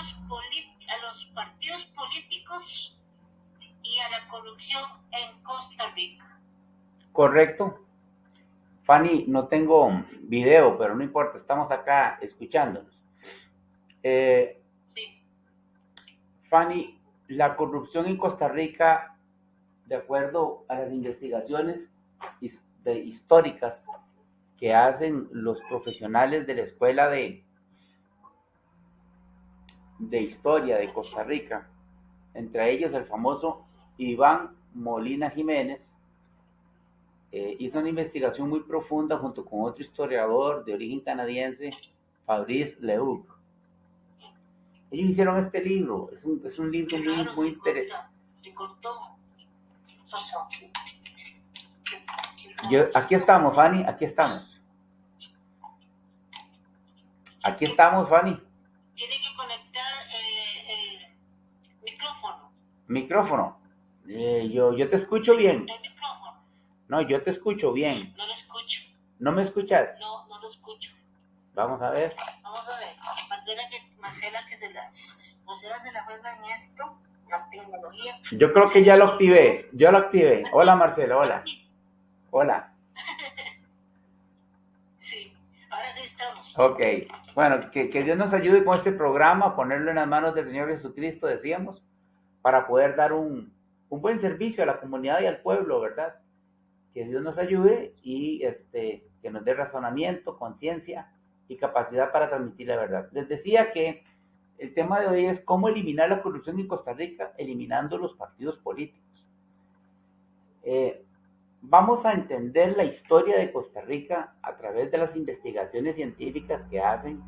a los partidos políticos y a la corrupción en Costa Rica. Correcto. Fanny, no tengo video, pero no importa, estamos acá escuchándonos. Sí. Fanny, la corrupción en Costa Rica, de acuerdo a las investigaciones históricas que hacen los profesionales de la Escuela de Historia de Costa Rica, entre ellos el famoso Iván Molina Jiménez, hizo una investigación muy profunda junto con otro historiador de origen canadiense, Fabrice Lehoucq. Ellos hicieron este libro, es un libro muy interesante. Se cortó. Aquí estamos, Fanny, aquí estamos. Aquí estamos, Fanny. Tiene que conectar el micrófono. Micrófono. Yo te escucho bien. El micrófono. No, yo te escucho bien. No lo escucho. ¿No me escuchas? No, no lo escucho. Vamos a ver. Vamos a ver. Marcela se la juega en esto, la tecnología. Yo creo que ya lo activé. Yo lo activé. Hola, Marcela, hola. Hola. Sí, ahora sí estamos. Ok. Bueno, que Dios nos ayude con este programa, ponerlo en las manos del Señor Jesucristo, decíamos, para poder dar un buen servicio a la comunidad y al pueblo, ¿verdad? Que Dios nos ayude y que nos dé razonamiento, conciencia y capacidad para transmitir la verdad. Les decía que el tema de hoy es cómo eliminar la corrupción en Costa Rica, eliminando los partidos políticos. Vamos a entender la historia de Costa Rica a través de las investigaciones científicas que hacen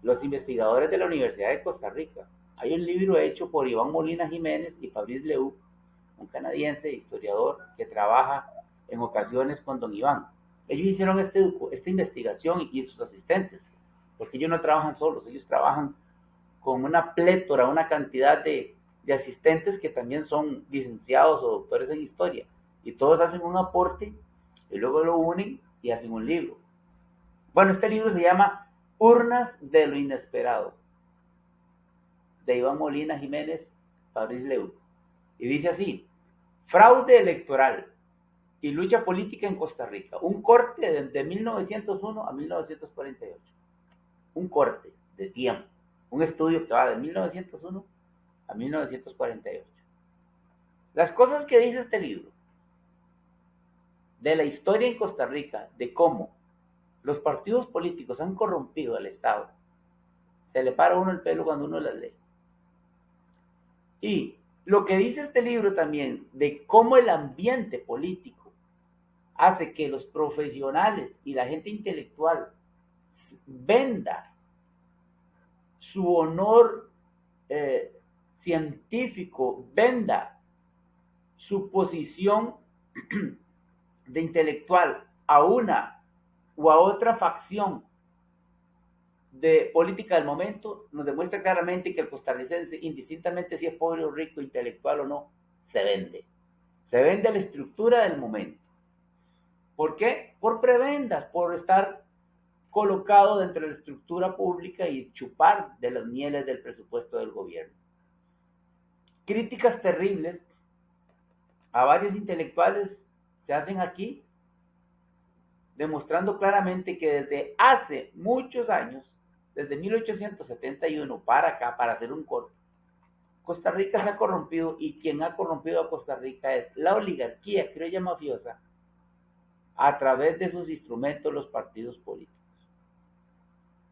los investigadores de la Universidad de Costa Rica. Hay un libro hecho por Iván Molina Jiménez y Fabrice Lehoucq, un canadiense historiador que trabaja en ocasiones con don Iván. Ellos hicieron esta investigación y sus asistentes, porque ellos no trabajan solos, ellos trabajan con una plétora, una cantidad de asistentes que también son licenciados o doctores en historia, y todos hacen un aporte y luego lo unen y hacen un libro. Bueno, este libro se llama Urnas de lo Inesperado, de Iván Molina Jiménez, Fabrice Lehoucq, y dice así: fraude electoral y lucha política en Costa Rica, un corte de 1901 a 1948, un corte de tiempo, un estudio que va de 1901 a 1948. Las cosas que dice este libro de la historia en Costa Rica, de cómo los partidos políticos han corrompido al Estado, se le para a uno el pelo cuando uno las lee. Y lo que dice este libro también de cómo el ambiente político hace que los profesionales y la gente intelectual venda su honor científico, venda su posición de intelectual a una o a otra facción de política del momento, nos demuestra claramente que el costarricense, indistintamente si es pobre o rico, intelectual o no, se vende. Se vende a la estructura del momento. ¿Por qué? Por prebendas, por estar colocado dentro de la estructura pública y chupar de las mieles del presupuesto del gobierno. Críticas terribles a varios intelectuales se hacen aquí, demostrando claramente que desde hace muchos años, desde 1871 para acá, para hacer un corte, Costa Rica se ha corrompido, y quien ha corrompido a Costa Rica es la oligarquía criolla mafiosa a través de sus instrumentos, los partidos políticos.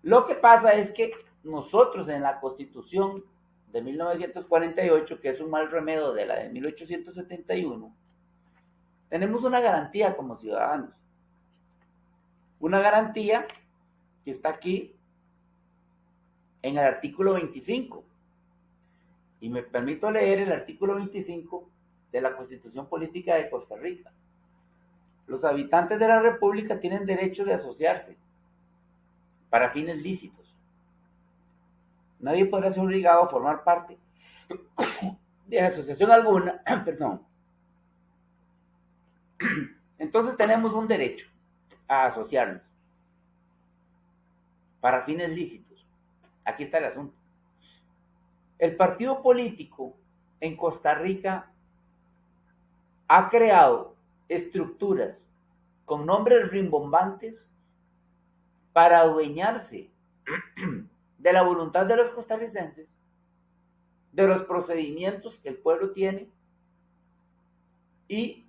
Lo que pasa es que nosotros en la Constitución de 1948, que es un mal remedio de la de 1871, tenemos una garantía como ciudadanos. Una garantía que está aquí en el artículo 25. Y me permito leer el artículo 25 de la Constitución Política de Costa Rica. Los habitantes de la República tienen derecho de asociarse para fines lícitos. Nadie podrá ser obligado a formar parte de asociación alguna, perdón. Entonces tenemos un derecho a asociarnos para fines lícitos. Aquí está el asunto. el partido político en Costa Rica ha creado estructuras con nombres rimbombantes para adueñarse de la voluntad de los costarricenses, de los procedimientos que el pueblo tiene y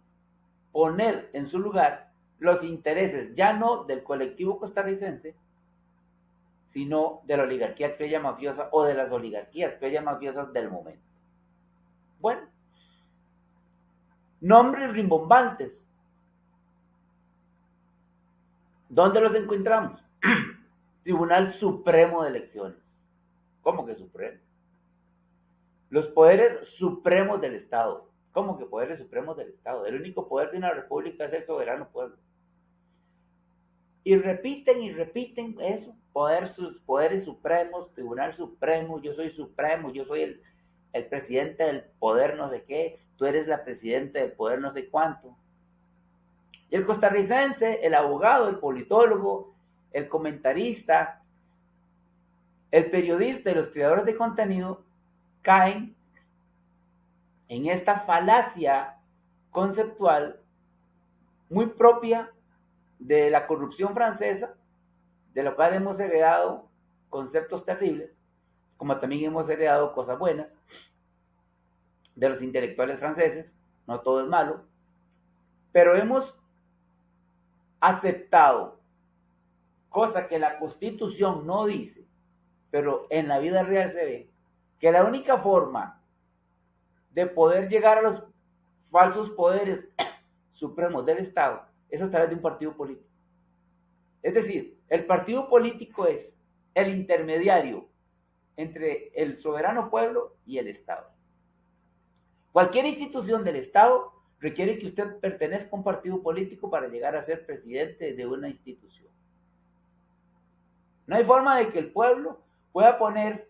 poner en su lugar los intereses ya no del colectivo costarricense, sino de la oligarquía criolla mafiosa o de las oligarquías criollas mafiosas del momento. Bueno, nombres rimbombantes. ¿Dónde los encontramos? Tribunal Supremo de Elecciones. ¿Cómo que supremo? Los poderes supremos del Estado. ¿Cómo que poderes supremos del Estado? El único poder de una república es el soberano pueblo. Y repiten eso, poderes supremos, Tribunal Supremo, yo soy supremo, yo soy el presidente del poder no sé qué, tú eres la presidenta del poder no sé cuánto. Y el costarricense, el abogado, el politólogo, el comentarista, el periodista y los creadores de contenido caen en esta falacia conceptual muy propia de la corrupción francesa, de lo cual hemos heredado conceptos terribles, como también hemos heredado cosas buenas de los intelectuales franceses, no todo es malo, pero hemos aceptado, cosa que la Constitución no dice, pero en la vida real se ve, que la única forma de poder llegar a los falsos poderes supremos del Estado es a través de un partido político. Es decir, el partido político es el intermediario entre el soberano pueblo y el Estado. Cualquier institución del Estado requiere que usted pertenezca a un partido político para llegar a ser presidente de una institución. No hay forma de que el pueblo pueda poner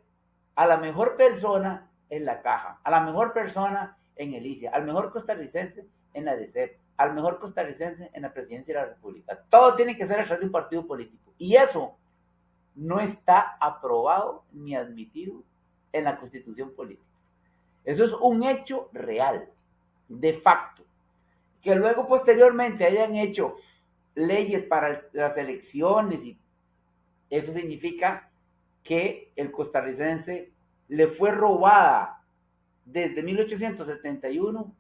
a la mejor persona en la caja, a la mejor persona en el ICE, al mejor costarricense en la DCEP, al mejor costarricense en la presidencia de la República. Todo tiene que ser a través de un partido político. Y eso no está aprobado ni admitido en la Constitución política. Eso es un hecho real, de facto. Que luego posteriormente hayan hecho leyes para las elecciones y eso significa que el costarricense le fue robada desde 1871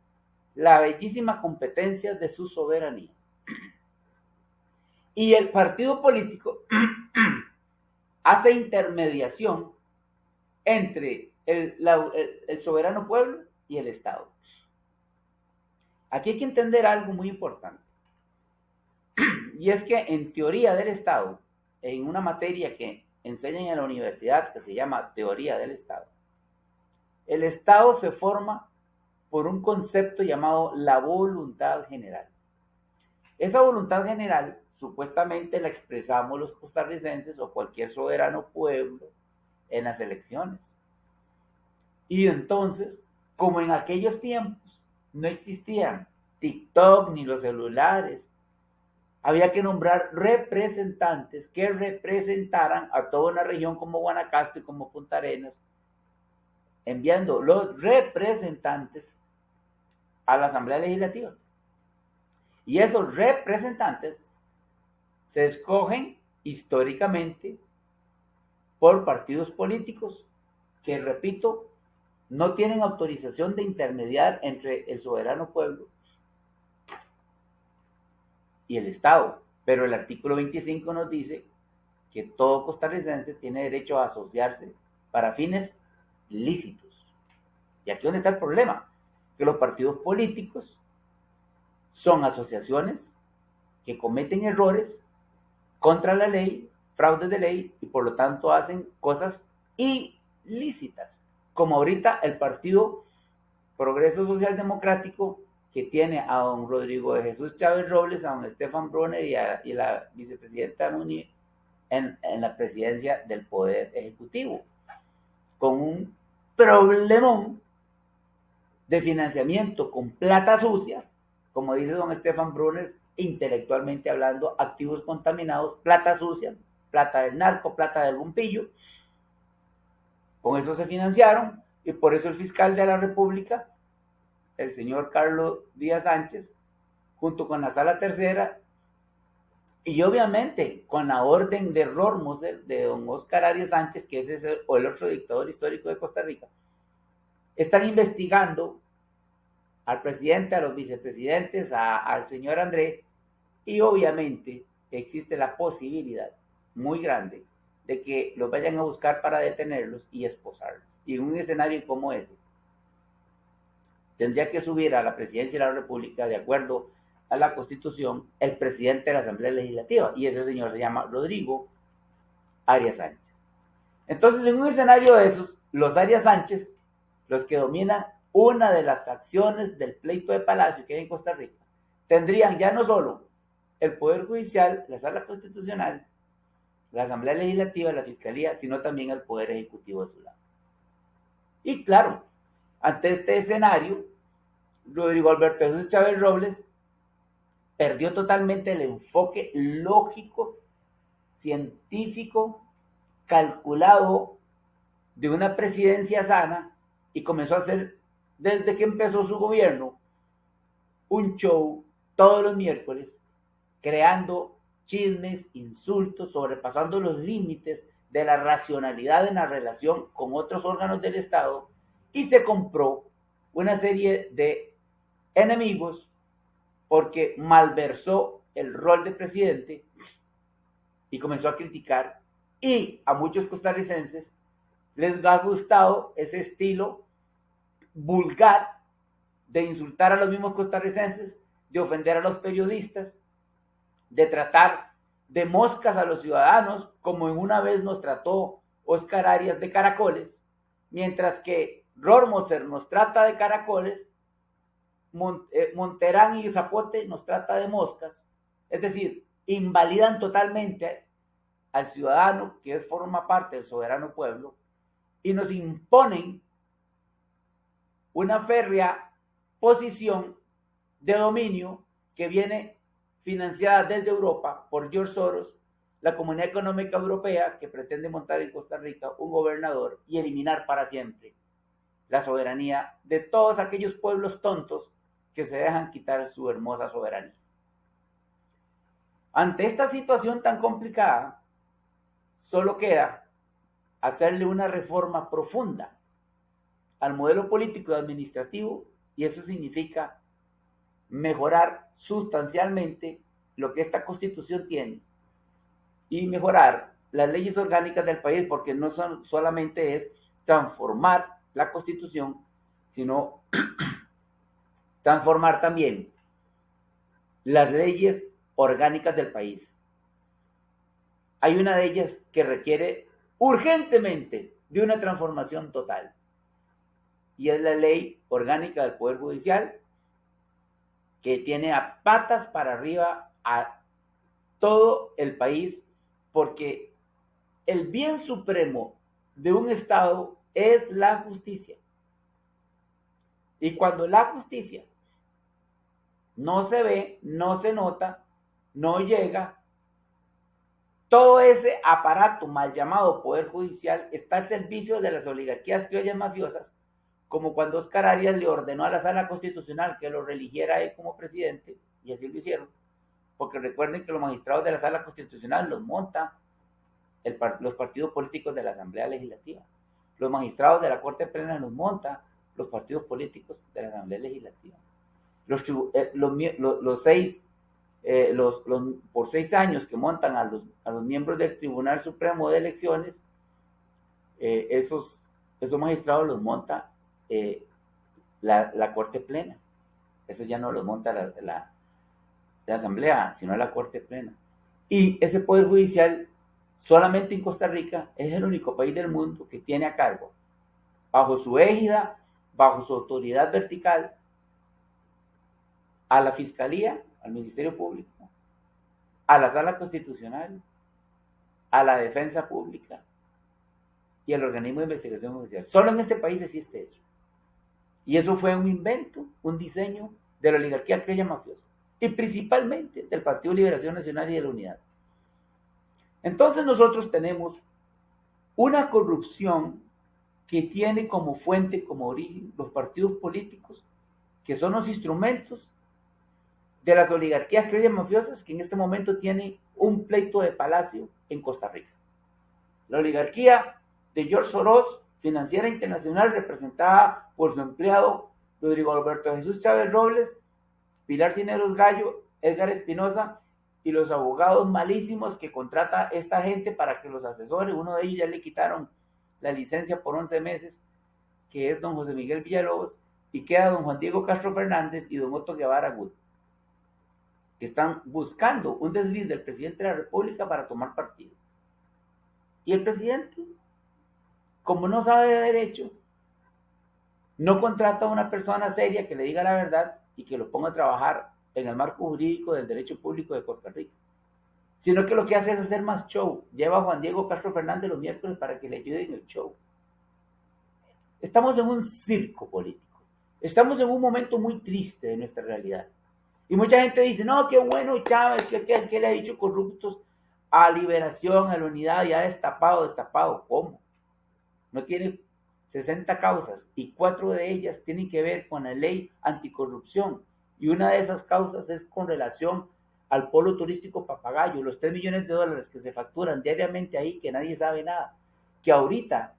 la bellísima competencia de su soberanía. Y el partido político hace intermediación entre el soberano pueblo y el Estado. Aquí hay que entender algo muy importante. Y es que en teoría del Estado, en una materia que enseñan en la universidad que se llama teoría del Estado, el Estado se forma por un concepto llamado la voluntad general. Esa voluntad general supuestamente la expresamos los costarricenses o cualquier soberano pueblo en las elecciones. Y entonces, como en aquellos tiempos no existían TikTok ni los celulares, había que nombrar representantes que representaran a toda una región como Guanacaste y como Punta Arenas, enviando los representantes a la Asamblea Legislativa. Y esos representantes se escogen históricamente por partidos políticos que, repito, no tienen autorización de intermediar entre el soberano pueblo y el Estado. Pero el artículo 25 nos dice que todo costarricense tiene derecho a asociarse para fines lícitos. Y aquí es donde está el problema, que los partidos políticos son asociaciones que cometen errores contra la ley, fraudes de ley, y por lo tanto hacen cosas ilícitas, como ahorita el Partido Progreso Social Democrático, que tiene a don Rodrigo de Jesús Chávez Robles, a don Stefan Brunner y la vicepresidenta Nuni en la presidencia del Poder Ejecutivo, con un problemón de financiamiento con plata sucia, como dice don Stefan Brunner, intelectualmente hablando, activos contaminados, plata sucia, plata del narco, plata del gumpillo. Con eso se financiaron Y por eso el fiscal de la República, el señor Carlos Díaz Sánchez, junto con la Sala Tercera, y obviamente con la orden de Rormoser, de don Oscar Arias Sánchez, que ese es el otro dictador histórico de Costa Rica, están investigando al presidente, a los vicepresidentes, al señor André, y obviamente existe la posibilidad muy grande de que los vayan a buscar para detenerlos y esposarlos. Y en un escenario como ese, tendría que subir a la presidencia de la República, de acuerdo a la Constitución, el presidente de la Asamblea Legislativa, y ese señor se llama Rodrigo Arias Sánchez. Entonces, en un escenario de esos, los Arias Sánchez, los que dominan una de las facciones del pleito de Palacio que hay en Costa Rica, tendrían ya no solo el Poder Judicial, la Sala Constitucional, la Asamblea Legislativa, la Fiscalía, sino también el Poder Ejecutivo de su lado. Y claro, ante este escenario, Rodrigo Alberto Jesús Chávez Robles perdió totalmente el enfoque lógico, científico, calculado de una presidencia sana y comenzó a hacer, desde que empezó su gobierno, un show todos los miércoles, creando chismes, insultos, sobrepasando los límites de la racionalidad en la relación con otros órganos del Estado, y se compró una serie de enemigos porque malversó el rol de presidente y comenzó a criticar, y a muchos costarricenses les ha gustado ese estilo vulgar de insultar a los mismos costarricenses, de ofender a los periodistas, de tratar de moscas a los ciudadanos, como en una vez nos trató Oscar Arias de caracoles, mientras que Rormoser nos trata de caracoles, Monterán y Zapote nos trata de moscas. Es decir, invalidan totalmente al ciudadano que forma parte del soberano pueblo y nos imponen una férrea posición de dominio que viene financiada desde Europa por George Soros, la Comunidad Económica Europea, que pretende montar en Costa Rica un gobernador y eliminar para siempre la soberanía de todos aquellos pueblos tontos que se dejan quitar su hermosa soberanía. Ante esta situación tan complicada, solo queda hacerle una reforma profunda al modelo político y administrativo, y eso significa mejorar sustancialmente lo que esta Constitución tiene y mejorar las leyes orgánicas del país, porque no solamente es transformar la Constitución, sino transformar también las leyes orgánicas del país. Hay una de ellas que requiere urgentemente de una transformación total, y es la ley orgánica del Poder Judicial, que tiene a patas para arriba a todo el país, porque el bien supremo de un Estado es la justicia. Y cuando la justicia no se ve, no se nota, no llega, todo ese aparato mal llamado Poder Judicial está al servicio de las oligarquías criollas mafiosas, como cuando Oscar Arias le ordenó a la Sala Constitucional que lo reeligiera él como presidente, y así lo hicieron, porque recuerden que los magistrados de la Sala Constitucional los monta los partidos políticos de la Asamblea Legislativa. Los magistrados de la Corte Plena los monta los partidos políticos de la Asamblea Legislativa. Por 6 años que montan a los miembros del Tribunal Supremo de Elecciones, esos magistrados los monta la Corte Plena. Eso ya no los monta la Asamblea, sino la Corte Plena. Y ese Poder Judicial, solamente en Costa Rica, es el único país del mundo que tiene a cargo, bajo su égida, bajo su autoridad vertical, a la Fiscalía, al Ministerio Público, a la Sala Constitucional, a la Defensa Pública y al Organismo de Investigación Judicial. Solo en este país existe eso. Y eso fue un invento, un diseño de la oligarquía criolla mafiosa, y principalmente del Partido de Liberación Nacional y de la Unidad. Entonces nosotros tenemos una corrupción que tiene como fuente, como origen, los partidos políticos, que son los instrumentos de las oligarquías criollas mafiosas que en este momento tienen un pleito de palacio en Costa Rica. La oligarquía de George Soros, financiera internacional, representada por su empleado Rodrigo Alberto Jesús Chávez Robles, Pilar Cisneros Gallo, Edgar Espinosa y los abogados malísimos que contrata esta gente para que los asesore. Uno de ellos ya le quitaron la licencia por 11 meses, que es don José Miguel Villalobos, y queda don Juan Diego Castro Fernández y don Otto Guevara Good, que están buscando un desliz del presidente de la República para tomar partido. Y el presidente, como no sabe de derecho, no contrata a una persona seria que le diga la verdad y que lo ponga a trabajar en el marco jurídico del derecho público de Costa Rica, sino que lo que hace es hacer más show. Lleva a Juan Diego Castro Fernández los miércoles para que le ayude en el show. Estamos en un circo político. Estamos en un momento muy triste de nuestra realidad. Y mucha gente dice, no, qué bueno Chávez, que es que le ha dicho corruptos a Liberación, a la Unidad, ya destapado. ¿Cómo? No tiene 60 causas y 4 de ellas tienen que ver con la ley anticorrupción. Y una de esas causas es con relación al polo turístico Papagayo, los 3 millones de dólares que se facturan diariamente ahí, que nadie sabe nada. Que ahorita,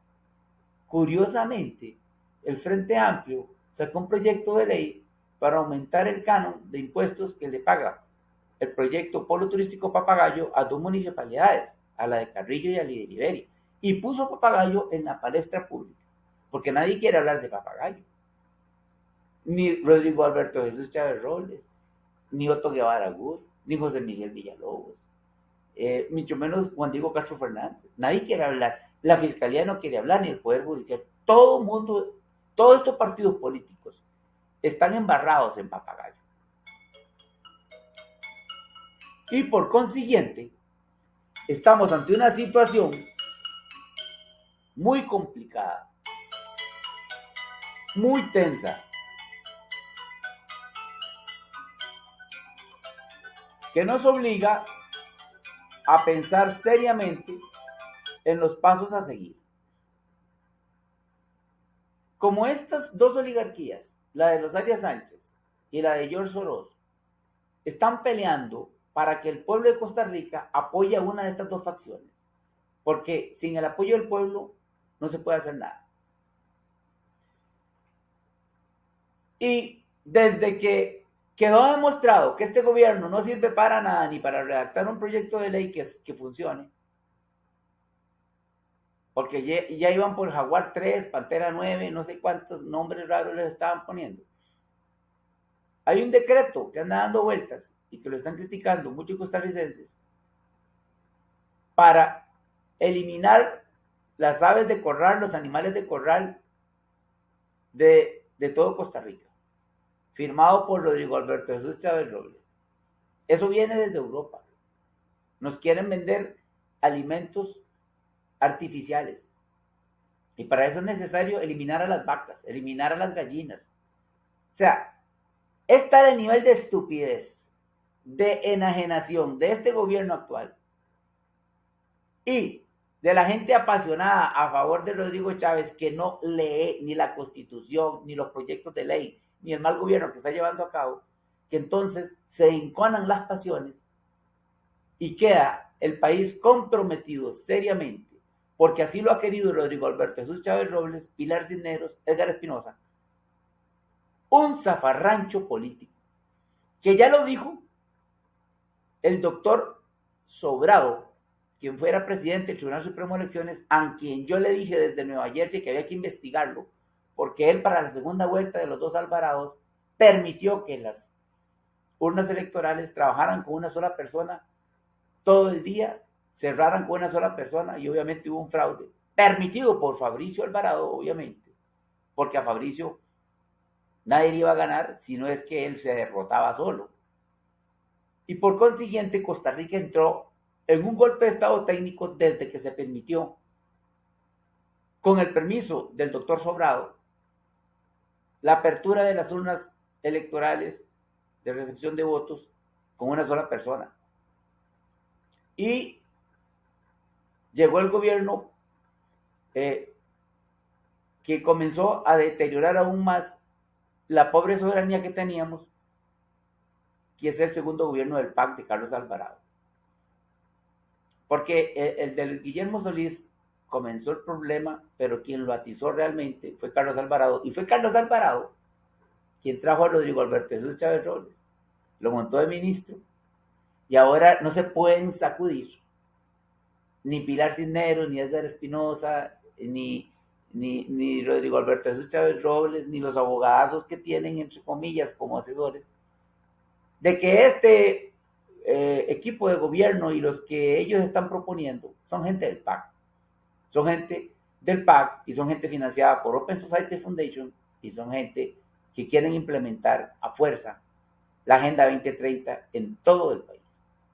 curiosamente, el Frente Amplio sacó un proyecto de ley para aumentar el canon de impuestos que le paga el proyecto Polo Turístico Papagayo a 2 municipalidades, a la de Carrillo y a la de Liberia, y puso Papagayo en la palestra pública, porque nadie quiere hablar de Papagayo. Ni Rodrigo Alberto Jesús Chávez Robles, ni Otto Guevara Good, ni José Miguel Villalobos, mucho menos Juan Diego Castro Fernández. Nadie quiere hablar. La Fiscalía no quiere hablar, ni el Poder Judicial. Todo el mundo, todos estos partidos políticos están embarrados en Papagayo. Y por consiguiente, estamos ante una situación muy complicada, muy tensa, que nos obliga a pensar seriamente en los pasos a seguir. Como estas dos oligarquías, la de Rosaria Sánchez y la de George Soros, están peleando para que el pueblo de Costa Rica apoye a una de estas dos facciones, porque sin el apoyo del pueblo no se puede hacer nada. Y desde que quedó demostrado que este gobierno no sirve para nada, ni para redactar un proyecto de ley que funcione, porque ya iban por Jaguar 3, Pantera 9, no sé cuántos nombres raros les estaban poniendo. Hay un decreto que anda dando vueltas y que lo están criticando muchos costarricenses para eliminar las aves de corral, los animales de corral de todo Costa Rica, firmado por Rodrigo Alberto Jesús Chávez Robles. Eso viene desde Europa. Nos quieren vender alimentos artificiales. Y para eso es necesario eliminar a las vacas, eliminar a las gallinas. O sea, está el nivel de estupidez, de enajenación de este gobierno actual y de la gente apasionada a favor de Rodrigo Chávez, que no lee ni la Constitución, ni los proyectos de ley, ni el mal gobierno que está llevando a cabo, que entonces se enconan las pasiones y queda el país comprometido seriamente, porque así lo ha querido Rodrigo Alberto Jesús Chávez Robles, Pilar Cisneros, Edgar Espinosa, un zafarrancho político, que ya lo dijo el doctor Sobrado, quien fuera presidente del Tribunal Supremo de Elecciones, a quien yo le dije desde Nueva Jersey que había que investigarlo, porque él para la segunda vuelta de los 2 Alvarados permitió que las urnas electorales trabajaran con una sola persona todo el día, cerraran con una sola persona y obviamente hubo un fraude, permitido por Fabricio Alvarado, obviamente, porque a Fabricio nadie le iba a ganar si no es que él se derrotaba solo. Y por consiguiente Costa Rica entró en un golpe de estado técnico desde que se permitió, con el permiso del doctor Sobrado, la apertura de las urnas electorales de recepción de votos con una sola persona. Y llegó el gobierno que comenzó a deteriorar aún más la pobre soberanía que teníamos, que es el segundo gobierno del PAC de Carlos Alvarado. Porque el de Luis Guillermo Solís comenzó el problema, pero quien lo atizó realmente fue Carlos Alvarado, y fue Carlos Alvarado quien trajo a Rodrigo Alberto Jesús Chávez Robles, lo montó de ministro, y ahora no se pueden sacudir ni Pilar Cisneros, ni Edgar Espinosa, ni Rodrigo Alberto Jesús Chávez Robles, ni los abogadazos que tienen, entre comillas, como asesores, de que este equipo de gobierno y los que ellos están proponiendo son gente del PAC. Son gente del PAC y son gente financiada por Open Society Foundation y son gente que quieren implementar a fuerza la Agenda 2030 en todo el país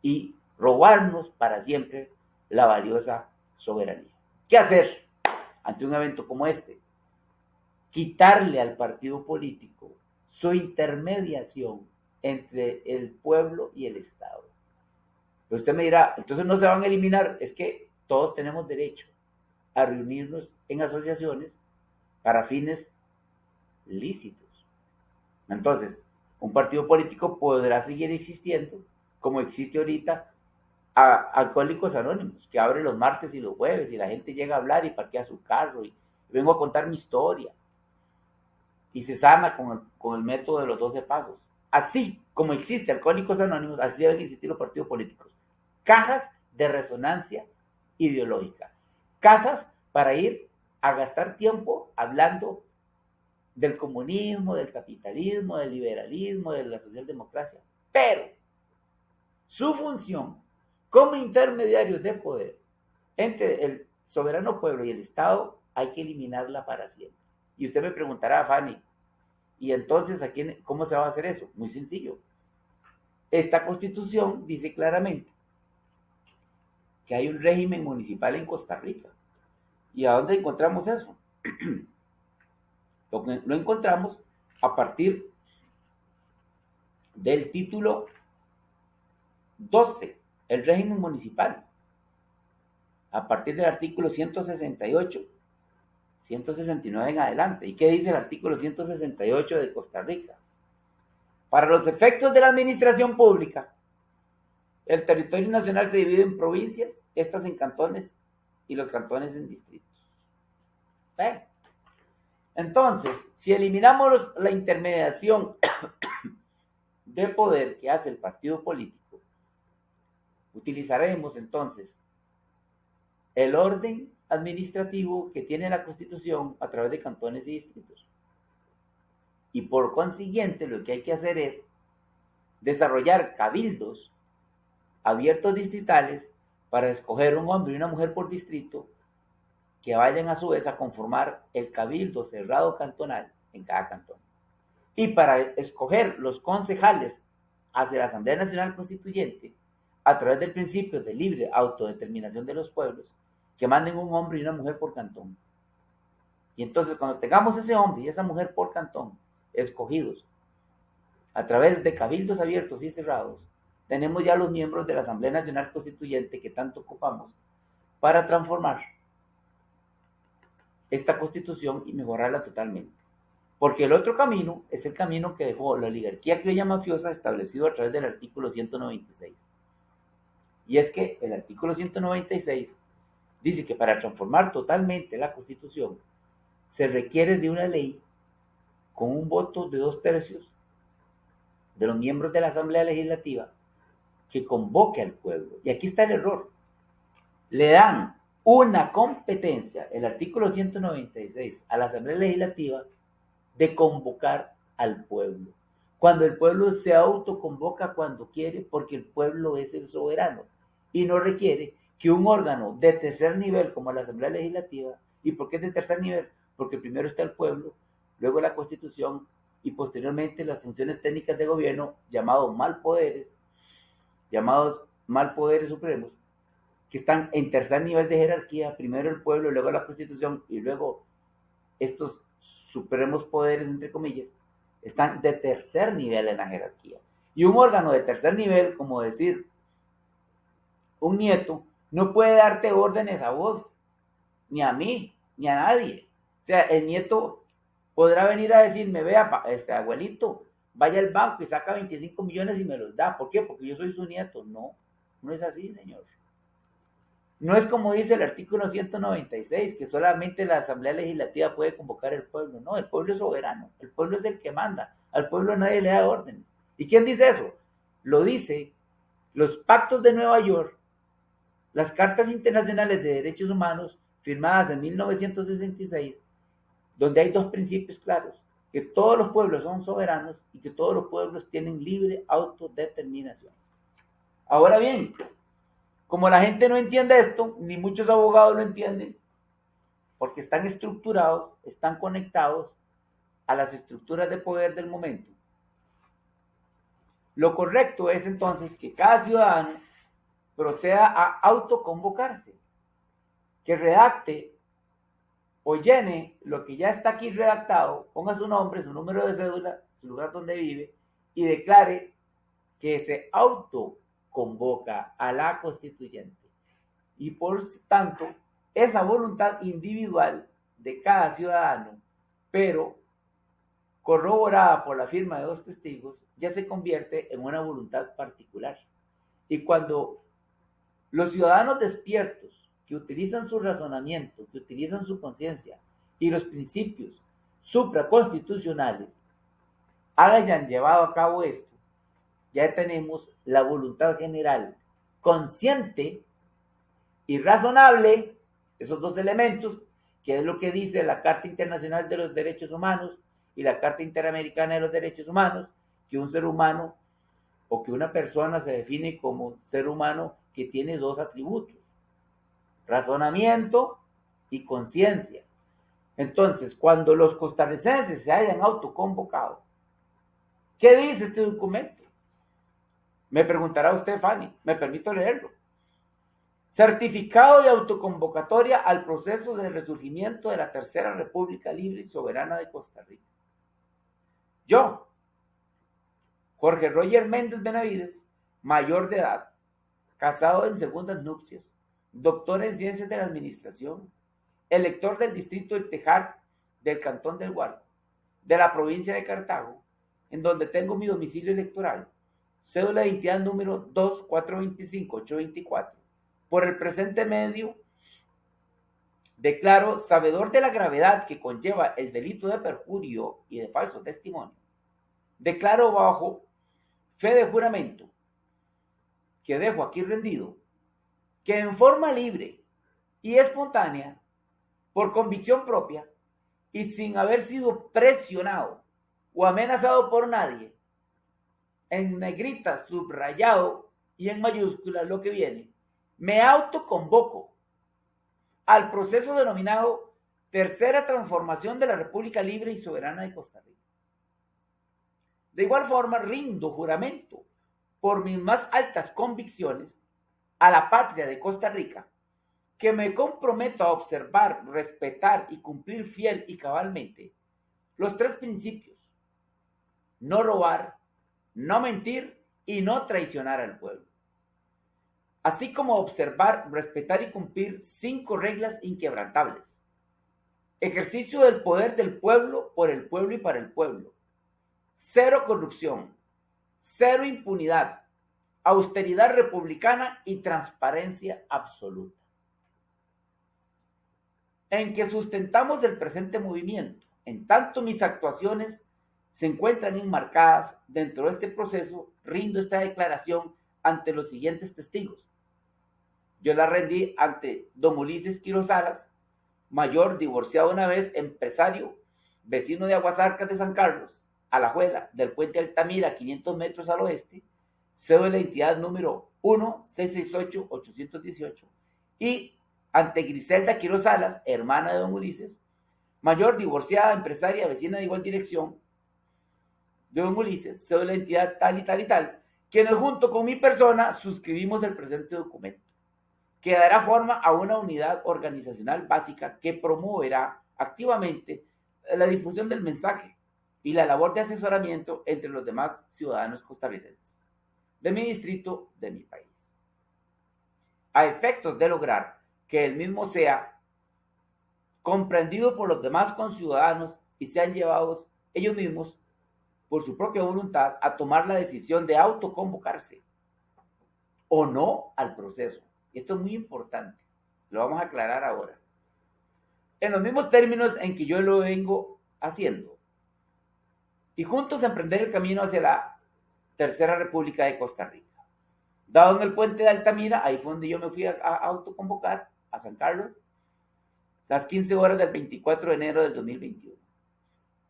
y robarnos para siempre la valiosa soberanía. ¿Qué hacer ante un evento como este? Quitarle al partido político su intermediación entre el pueblo y el Estado. Pero usted me dirá, entonces no se van a eliminar. Es que todos tenemos derecho a reunirnos en asociaciones para fines lícitos. Entonces, un partido político podrá seguir existiendo como existe ahorita a Alcohólicos Anónimos, que abre los martes y los jueves y la gente llega a hablar y parquea su carro y vengo a contar mi historia y se sana con el método de los 12 pasos. Así como existe Alcohólicos Anónimos, así deben existir los partidos políticos. Cajas de resonancia ideológica. Casas para ir a gastar tiempo hablando del comunismo, del capitalismo, del liberalismo, de la socialdemocracia. Pero su función como intermediarios de poder entre el soberano pueblo y el Estado hay que eliminarla para siempre. Y usted me preguntará, Fanny, ¿y entonces a quién, cómo se va a hacer eso? Muy sencillo. Esta Constitución dice claramente que hay un régimen municipal en Costa Rica. ¿Y a dónde encontramos eso? Lo encontramos a partir del título 12, el régimen municipal, a partir del artículo 168, 169 en adelante. ¿Y qué dice el artículo 168 de Costa Rica? Para los efectos de la administración pública, el territorio nacional se divide en provincias, estas en cantones y los cantones en distritos. Entonces, si eliminamos la intermediación de poder que hace el partido político, utilizaremos entonces el orden administrativo que tiene la Constitución a través de cantones y distritos. Y por consiguiente, lo que hay que hacer es desarrollar cabildos abiertos distritales para escoger un hombre y una mujer por distrito que vayan a su vez a conformar el cabildo cerrado cantonal en cada cantón. Y para escoger los concejales hacia la Asamblea Nacional Constituyente, a través del principio de libre autodeterminación de los pueblos, que manden un hombre y una mujer por cantón. Y entonces cuando tengamos ese hombre y esa mujer por cantón, escogidos a través de cabildos abiertos y cerrados, tenemos ya los miembros de la Asamblea Nacional Constituyente que tanto ocupamos para transformar esta Constitución y mejorarla totalmente. Porque el otro camino es el camino que dejó la oligarquía criolla mafiosa establecido a través del artículo 196. Y es que el artículo 196 dice que para transformar totalmente la Constitución se requiere de una ley con un voto de 2/3 de los miembros de la Asamblea Legislativa que convoque al pueblo. Y aquí está el error. Le dan una competencia, el artículo 196, a la Asamblea Legislativa de convocar al pueblo. Cuando el pueblo se autoconvoca cuando quiere, porque el pueblo es el soberano y no requiere que un órgano de tercer nivel como la Asamblea Legislativa. ¿Y por qué es de tercer nivel? Porque primero está el pueblo, luego la Constitución y posteriormente las funciones técnicas de gobierno llamados malpoderes supremos, que están en tercer nivel de jerarquía, primero el pueblo, luego la Constitución y luego estos supremos poderes, entre comillas, están de tercer nivel en la jerarquía. Y un órgano de tercer nivel, como decir un nieto, no puede darte órdenes a vos, ni a mí, ni a nadie. O sea, el nieto podrá venir a decirme, vea, abuelito, vaya al banco y saca 25 millones y me los da. ¿Por qué? Porque yo soy su nieto. No, no es así, señor. No es como dice el artículo 196, que solamente la Asamblea Legislativa puede convocar al pueblo. No, el pueblo es soberano, el pueblo es el que manda, al pueblo nadie le da órdenes. ¿Y quién dice eso? Lo dice los pactos de Nueva York, las cartas internacionales de derechos humanos firmadas en 1966, donde hay dos principios claros, que todos los pueblos son soberanos y que todos los pueblos tienen libre autodeterminación. Ahora bien, como la gente no entiende esto, ni muchos abogados lo entienden, porque están estructurados, están conectados a las estructuras de poder del momento. Lo correcto es entonces que cada ciudadano proceda a autoconvocarse, que redacte o llene lo que ya está aquí redactado, ponga su nombre, su número de cédula, su lugar donde vive y declare que se autoconvoca a la constituyente. Y por tanto, esa voluntad individual de cada ciudadano, pero corroborada por la firma de dos testigos, ya se convierte en una voluntad particular. Y cuando los ciudadanos despiertos, que utilizan su razonamiento, que utilizan su conciencia y los principios supraconstitucionales, hayan llevado a cabo esto, ya tenemos la voluntad general consciente y razonable, esos dos elementos, que es lo que dice la Carta Internacional de los Derechos Humanos y la Carta Interamericana de los Derechos Humanos, que un ser humano o que una persona se define como ser humano que tiene dos atributos, razonamiento y conciencia. Entonces, cuando los costarricenses se hayan autoconvocado, ¿qué dice este documento? Me preguntará usted, Fanny, me permito leerlo. Certificado de autoconvocatoria al proceso de resurgimiento de la Tercera República Libre y Soberana de Costa Rica. Yo, Jorge Roger Méndez Benavides, mayor de edad, casado en segundas nupcias, doctor en ciencias de la administración, elector del distrito del Tejar del cantón del Guarco, de la provincia de Cartago, en donde tengo mi domicilio electoral, cédula de identidad número 2425824. Por el presente medio, declaro sabedor de la gravedad que conlleva el delito de perjurio y de falso testimonio. Declaro bajo fe de juramento que dejo aquí rendido que en forma libre y espontánea, por convicción propia y sin haber sido presionado o amenazado por nadie, en negrita, subrayado y en mayúsculas lo que viene, me autoconvoco al proceso denominado Tercera Transformación de la República Libre y Soberana de Costa Rica. De igual forma, rindo juramento por mis más altas convicciones a la patria de Costa Rica, que me comprometo a observar, respetar y cumplir fiel y cabalmente los tres principios: no robar, no mentir y no traicionar al pueblo, así como observar, respetar y cumplir 5 reglas inquebrantables: ejercicio del poder del pueblo por el pueblo y para el pueblo, cero corrupción, cero impunidad, austeridad republicana y transparencia absoluta. En que sustentamos el presente movimiento, en tanto mis actuaciones se encuentran enmarcadas dentro de este proceso, rindo esta declaración ante los siguientes testigos. Yo la rendí ante don Ulises Quiroz Salas, mayor, divorciado una vez, empresario, vecino de Aguasarcas de San Carlos, Alajuela, del puente Altamira, 500 metros al oeste, cédula de identidad número 1-668-818, y ante Griselda Quiroz Salas, hermana de don Ulises, mayor, divorciada, empresaria, vecina de igual dirección de don Ulises, cédula de identidad tal y tal y tal, quienes junto con mi persona suscribimos el presente documento, que dará forma a una unidad organizacional básica que promoverá activamente la difusión del mensaje y la labor de asesoramiento entre los demás ciudadanos costarricenses de mi distrito, de mi país, a efectos de lograr que el mismo sea comprendido por los demás conciudadanos y sean llevados ellos mismos por su propia voluntad a tomar la decisión de autoconvocarse o no al proceso. Esto es muy importante, lo vamos a aclarar ahora. En los mismos términos en que yo lo vengo haciendo. Y juntos emprender el camino hacia la Tercera República de Costa Rica. Dado en el puente de Altamira, ahí fue donde yo me fui a autoconvocar a San Carlos, las 15 horas del 24 de enero del 2021.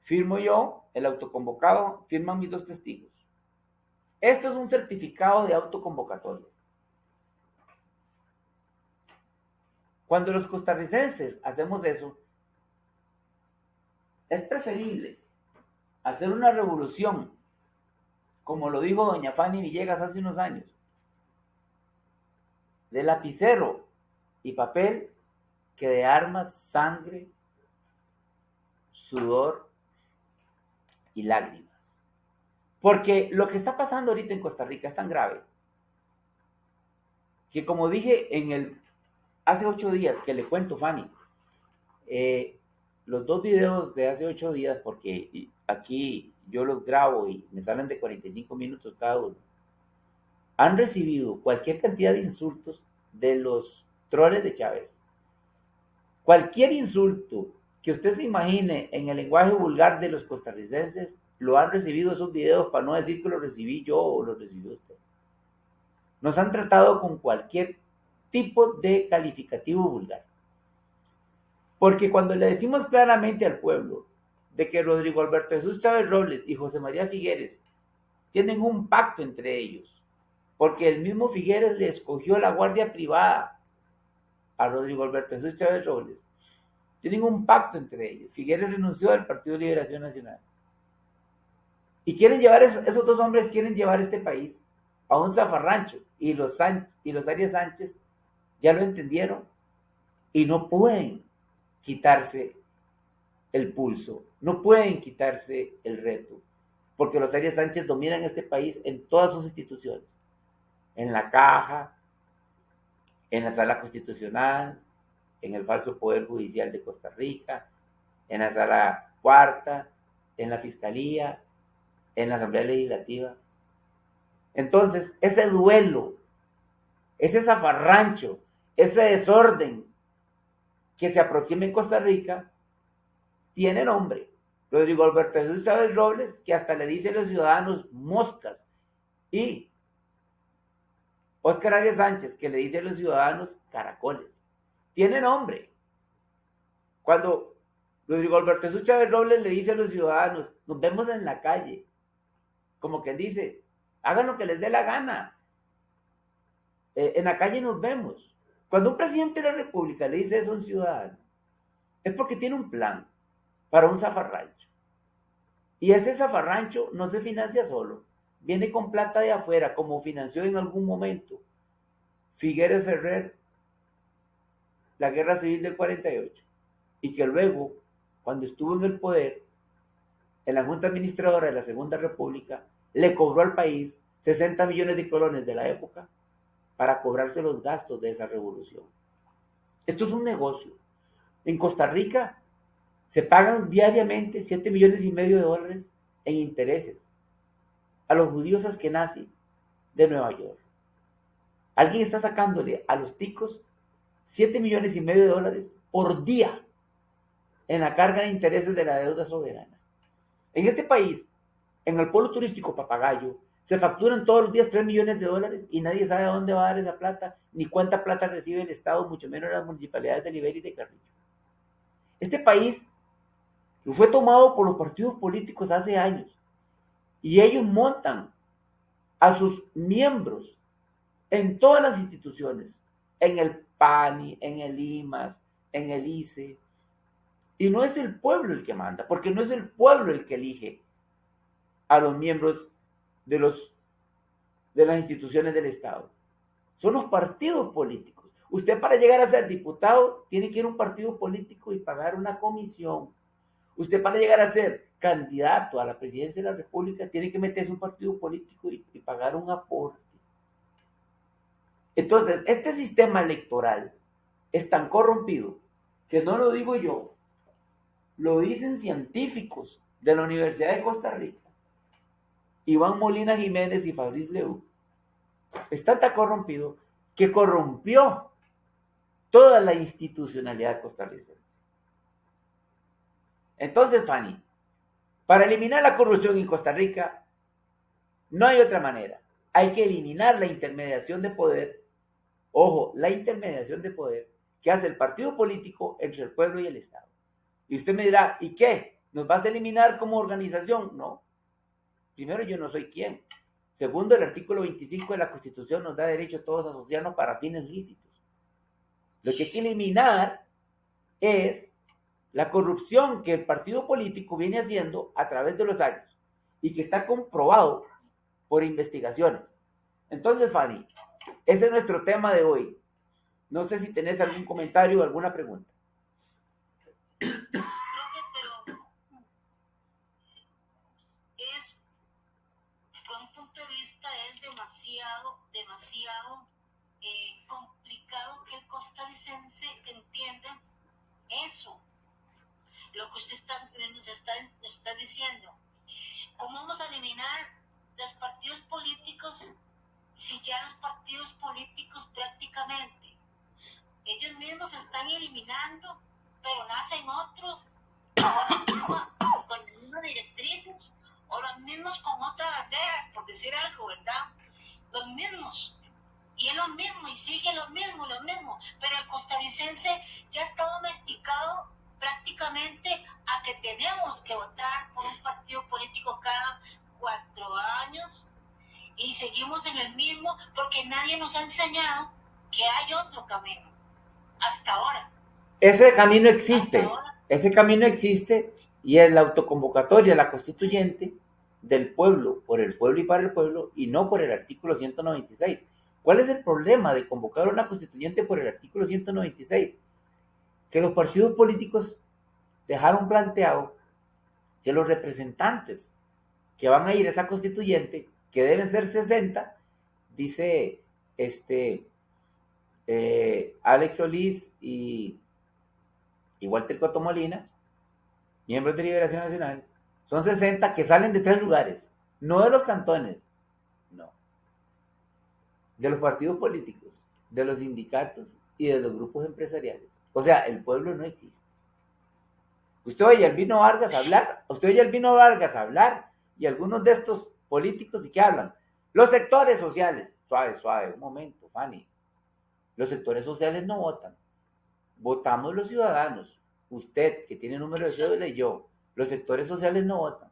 Firmo yo, el autoconvocado, firman mis 2 testigos. Esto es un certificado de autoconvocatoria. Cuando los costarricenses hacemos eso, es preferible hacer una revolución, como lo dijo doña Fanny Villegas hace unos años, de lapicero y papel, que de armas, sangre, sudor y lágrimas. Porque lo que está pasando ahorita en Costa Rica es tan grave que, como dije hace 8 días, que le cuento, Fanny, los 2 videos de hace 8 días, porque aquí yo los grabo y me salen de 45 minutos cada uno, han recibido cualquier cantidad de insultos de los troles de Chávez. Cualquier insulto que usted se imagine en el lenguaje vulgar de los costarricenses, lo han recibido esos videos, para no decir que lo recibí yo o lo recibió usted. Nos han tratado con cualquier tipo de calificativo vulgar. Porque cuando le decimos claramente al pueblo de que Rodrigo Alberto Jesús Chávez Robles y José María Figueres tienen un pacto entre ellos, porque el mismo Figueres le escogió la guardia privada a Rodrigo Alberto Jesús Chávez Robles, tienen un pacto entre ellos. Figueres renunció al Partido de Liberación Nacional. Y quieren llevar, esos 2 hombres quieren llevar este país a un zafarrancho. Y los Arias Sánchez ya lo entendieron y no pueden quitarse el pulso, no pueden quitarse el reto, porque los Arias Sánchez dominan este país en todas sus instituciones, en la Caja, en la Sala Constitucional, en el falso Poder Judicial de Costa Rica, en la Sala Cuarta, en la Fiscalía, en la Asamblea Legislativa. Entonces, ese duelo, ese zafarrancho, ese desorden que se aproxima en Costa Rica, tiene nombre. Rodrigo Alberto Jesús Chávez Robles, que hasta le dice a los ciudadanos moscas, y Óscar Arias Sánchez, que le dice a los ciudadanos caracoles. Tiene nombre. Cuando Rodrigo Alberto Jesús Chávez Robles le dice a los ciudadanos, nos vemos en la calle, como que dice, hagan lo que les dé la gana, en la calle nos vemos. Cuando un presidente de la República le dice eso a un ciudadano, es porque tiene un plan para un zafarrancho. Y ese zafarrancho no se financia solo, viene con plata de afuera, como financió en algún momento Figueres Ferrer la Guerra Civil del 48, y que luego, cuando estuvo en el poder, en la Junta Administradora de la Segunda República, le cobró al país 60 millones de colones de la época para cobrarse los gastos de esa revolución. Esto es un negocio. En Costa Rica se pagan diariamente 7 millones y medio de dólares en intereses a los judíos askenazí de Nueva York. Alguien está sacándole a los ticos 7 millones y medio de dólares por día en la carga de intereses de la deuda soberana. En este país, en el polo turístico Papagayo, se facturan todos los días 3 millones de dólares y nadie sabe a dónde va a dar esa plata, ni cuánta plata recibe el Estado, mucho menos las municipalidades de Liberia y de Carrillo. Este país lo fue tomado por los partidos políticos hace años y ellos montan a sus miembros en todas las instituciones, en el PANI, en el IMAS, en el ICE, y no es el pueblo el que manda, porque no es el pueblo el que elige a los miembros de las instituciones del Estado. Son los partidos políticos. Usted, para llegar a ser diputado, tiene que ir a un partido político y pagar una comisión. Usted, para llegar a ser candidato a la presidencia de la República, tiene que meterse a un partido político y pagar un aporte. Entonces, este sistema electoral es tan corrompido que no lo digo yo, lo dicen científicos de la Universidad de Costa Rica, Iván Molina Jiménez y Fabrice Leú, está tan corrompido que corrompió toda la institucionalidad costarricense. Entonces, Fanny, para eliminar la corrupción en Costa Rica, no hay otra manera. Hay que eliminar la intermediación de poder, ojo, la intermediación de poder que hace el partido político entre el pueblo y el Estado. Y usted me dirá, ¿y qué? ¿Nos vas a eliminar como organización? No. Primero, yo no soy quien. Segundo, el artículo 25 de la Constitución nos da derecho a todos a asociarnos para fines lícitos. Lo que hay que eliminar es la corrupción que el partido político viene haciendo a través de los años y que está comprobado por investigaciones. Entonces, Fanny, ese es nuestro tema de hoy. No sé si tenés algún comentario o alguna pregunta. Pero es, con un punto de vista, es demasiado complicado que el costarricense entienda eso. Lo que usted nos está diciendo. ¿Cómo vamos a eliminar los partidos políticos si ya los partidos políticos prácticamente ellos mismos se están eliminando, pero nacen otros con las mismas directrices o los mismos con otras banderas, por decir algo, ¿verdad? Los mismos. Y es lo mismo, y sigue lo mismo, pero el costarricense ya está domesticado prácticamente a que tenemos que votar por un partido político cada 4 años y seguimos en el mismo porque nadie nos ha enseñado que hay otro camino hasta ahora. Ese camino existe y es la autoconvocatoria, la constituyente del pueblo, por el pueblo y para el pueblo, y no por el artículo 196. ¿Cuál es el problema de convocar una constituyente por el artículo 196? Que los partidos políticos dejaron planteado que los representantes que van a ir a esa constituyente, que deben ser 60, dice Alex Solís y Walter Coto Molina, miembros de Liberación Nacional, son 60 que salen de 3 lugares, no de los cantones, no, de los partidos políticos, de los sindicatos y de los grupos empresariales. O sea, el pueblo no existe. Usted oye al Albino Vargas hablar, y algunos de estos políticos, ¿y qué hablan? Los sectores sociales. Suave, un momento, Fanny. Los sectores sociales no votan. Votamos los ciudadanos. Usted, que tiene número de cédula, y yo. Los sectores sociales no votan.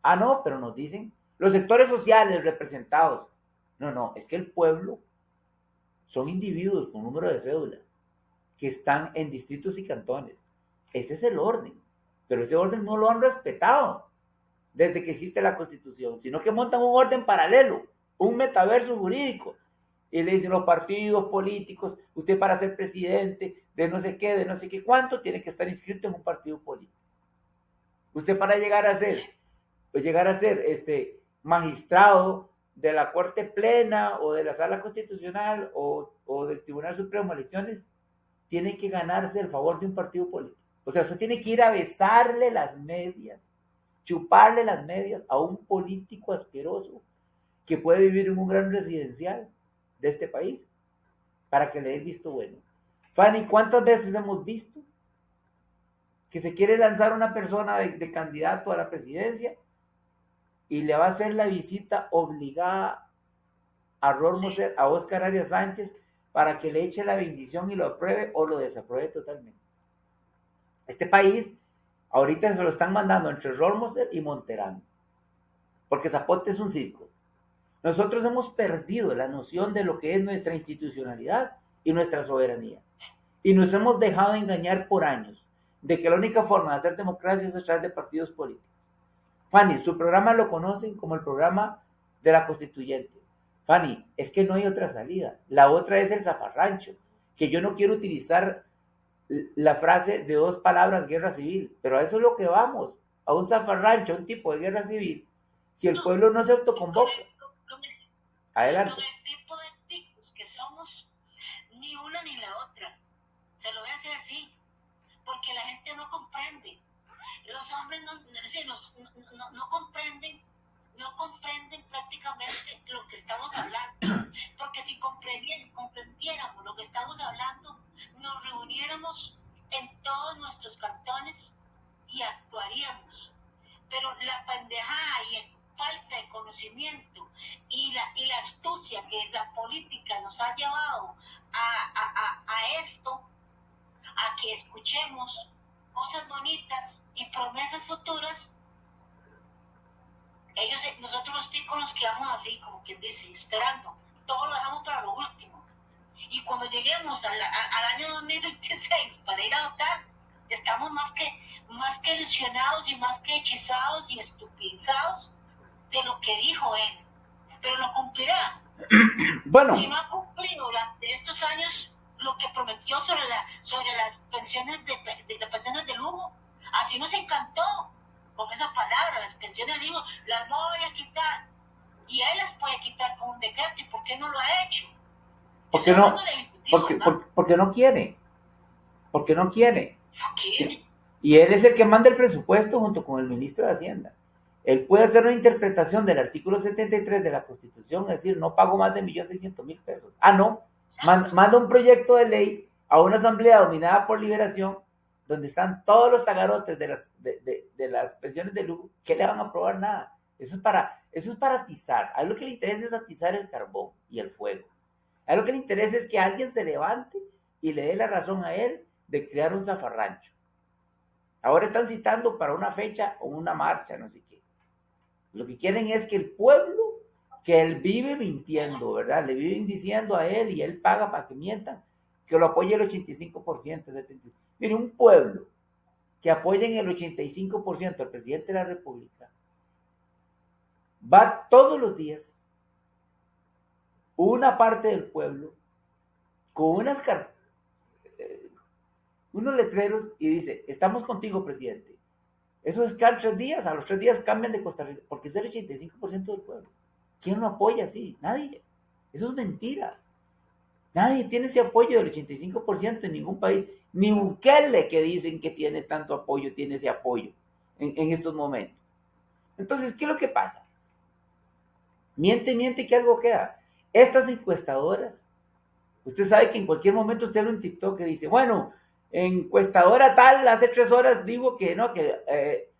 Ah, no, pero nos dicen los sectores sociales representados. No, es que el pueblo son individuos con número de cédula que están en distritos y cantones. Ese es el orden, pero ese orden no lo han respetado desde que existe la Constitución, sino que montan un orden paralelo, un metaverso jurídico, y le dicen los partidos políticos, usted para ser presidente de no sé qué cuánto, tiene que estar inscrito en un partido político. Usted para llegar a ser magistrado de la Corte Plena o de la Sala Constitucional o del Tribunal Supremo de Elecciones, tiene que ganarse el favor de un partido político. O sea, usted tiene que ir a besarle las medias, chuparle las medias a un político asqueroso que puede vivir en un gran residencial de este país para que le dé el visto bueno. Fanny, ¿cuántas veces hemos visto que se quiere lanzar una persona de candidato a la presidencia y le va a hacer la visita obligada a Rormoser, a Óscar Arias Sánchez, para que le eche la bendición y lo apruebe o lo desapruebe totalmente? Este país ahorita se lo están mandando entre Rormoser y Monterano, porque Zapote es un circo. Nosotros hemos perdido la noción de lo que es nuestra institucionalidad y nuestra soberanía, y nos hemos dejado engañar por años de que la única forma de hacer democracia es a través de partidos políticos. Fanny, su programa lo conocen como el programa de la constituyente. Fanny, es que no hay otra salida. La otra es el zafarrancho, que yo no quiero utilizar la frase de 2 palabras, guerra civil, pero a eso es lo que vamos, a un zafarrancho, a un tipo de guerra civil, si el pueblo no se autoconvoca. Adelante. Con el tipo de tipos que somos, ni una ni la otra. Se lo voy a hacer así. comprende. Los hombres no comprenden, no comprenden prácticamente lo que estamos hablando. Porque si comprendiéramos lo que estamos hablando, nos reuniéramos en todos nuestros cantones y actuaríamos. Pero la pendejada y el falta de conocimiento y la astucia que la política nos ha llevado a esto, a que escuchemos cosas bonitas y promesas futuras, nosotros los picos nos quedamos así, como quien dice, esperando. Todo lo dejamos para lo último. Y cuando lleguemos al año 2026 para ir a votar, estamos más que ilusionados y más que hechizados y estupidizados de lo que dijo él. Pero lo cumplirá. Bueno. Si no ha cumplido durante estos años lo que prometió sobre las pensiones las pensiones de lujo, así nos encantó con esa palabra, las pensiones de lujo, las voy a quitar. Y él las puede quitar con un decreto. ¿Y por qué no lo ha hecho? Porque no quiere. Porque no quiere. Sí. Y él es el que manda el presupuesto junto con el ministro de Hacienda. Él puede hacer una interpretación del artículo 73 de la Constitución, es decir, no pago más de 1.600.000 pesos. Ah, no. Manda un proyecto de ley a una asamblea dominada por Liberación, donde están todos los tagarotes de las pensiones de lujo, que le van a aprobar nada. Eso es para atizar. A él lo que le interesa es atizar el carbón y el fuego. A él lo que le interesa es que alguien se levante y le dé la razón a él de crear un zafarrancho. Ahora están citando para una fecha o una marcha, no sé qué. Lo que quieren es que el pueblo, que él vive mintiendo, ¿verdad? Le viven diciendo a él y él paga para que mientan, que lo apoye el 85%. 70%. Mire, un pueblo que apoye en el 85% al presidente de la República, va todos los días una parte del pueblo con unos letreros y dice, estamos contigo, presidente. Eso es cada 3 días, a los 3 días cambian de Costa Rica, porque es el 85% del pueblo. ¿Quién lo apoya así? Nadie. Eso es mentira. Nadie tiene ese apoyo del 85% en ningún país. Ni Bukele, que dicen que tiene tanto apoyo, tiene ese apoyo en estos momentos. Entonces, ¿qué es lo que pasa? Miente que algo queda. Estas encuestadoras, usted sabe que en cualquier momento usted ve un TikTok que dice, bueno, encuestadora tal, hace 3 horas digo que no, que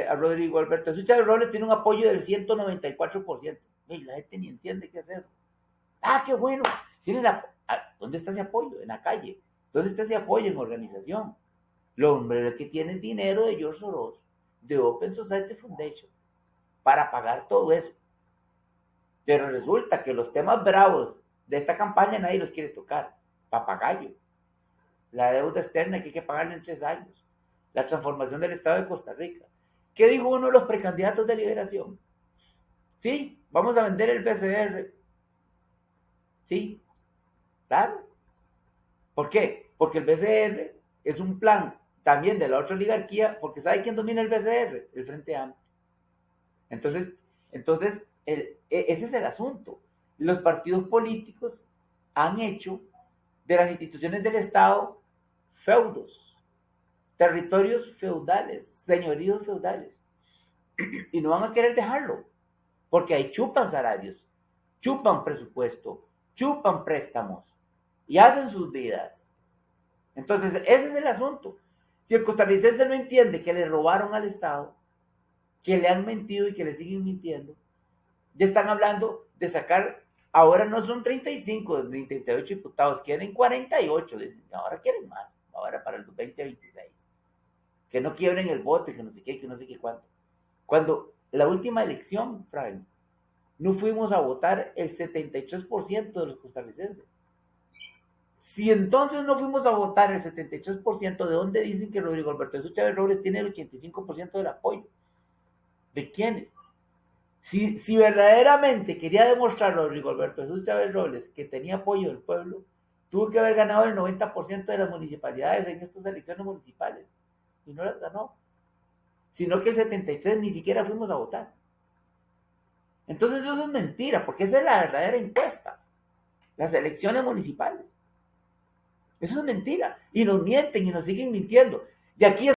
a Rodrigo Alberto Chávez Robles tiene un apoyo del 194%. Y la gente ni entiende qué es eso. Ah, qué bueno. ¿Dónde está ese apoyo? En la calle. ¿Dónde está ese apoyo en organización? Lo hombre que tiene el dinero de George Soros, de Open Society Foundation, para pagar todo eso. Pero resulta que los temas bravos de esta campaña nadie los quiere tocar. Papagayo. La deuda externa que hay que pagarla en 3 años. La transformación del Estado de Costa Rica. ¿Qué dijo uno de los precandidatos de Liberación? Sí, vamos a vender el BCR. Sí, claro. ¿Por qué? Porque el BCR es un plan también de la otra oligarquía, porque ¿sabe quién domina el BCR? El Frente Amplio. Entonces ese es el asunto. Los partidos políticos han hecho de las instituciones del Estado feudos, territorios feudales, señoríos feudales. Y no van a querer dejarlo, porque ahí chupan salarios, chupan presupuesto, chupan préstamos y hacen sus vidas. Entonces, ese es el asunto. Si el costarricense no entiende que le robaron al Estado, que le han mentido y que le siguen mintiendo, ya están hablando de sacar, ahora no son 35, 38 diputados, quieren 48, dicen, ahora quieren más, ahora para el 2026. Que no quiebren el voto, que no sé qué, que no sé qué cuánto. Cuando la última elección, Fray, no fuimos a votar el 73% de los costarricenses. Si entonces no fuimos a votar el 73%, ¿de dónde dicen que Rodrigo Alberto Chávez Robles tiene el 85% del apoyo? ¿De quiénes? Si verdaderamente quería demostrar Rodrigo Alberto Chávez Robles que tenía apoyo del pueblo, tuvo que haber ganado el 90% de las municipalidades en estas elecciones municipales. Y no las ganó. Sino que el 73% ni siquiera fuimos a votar. Entonces eso es mentira, porque esa es la verdadera encuesta. Las elecciones municipales. Eso es mentira. Y nos mienten y nos siguen mintiendo. Y aquí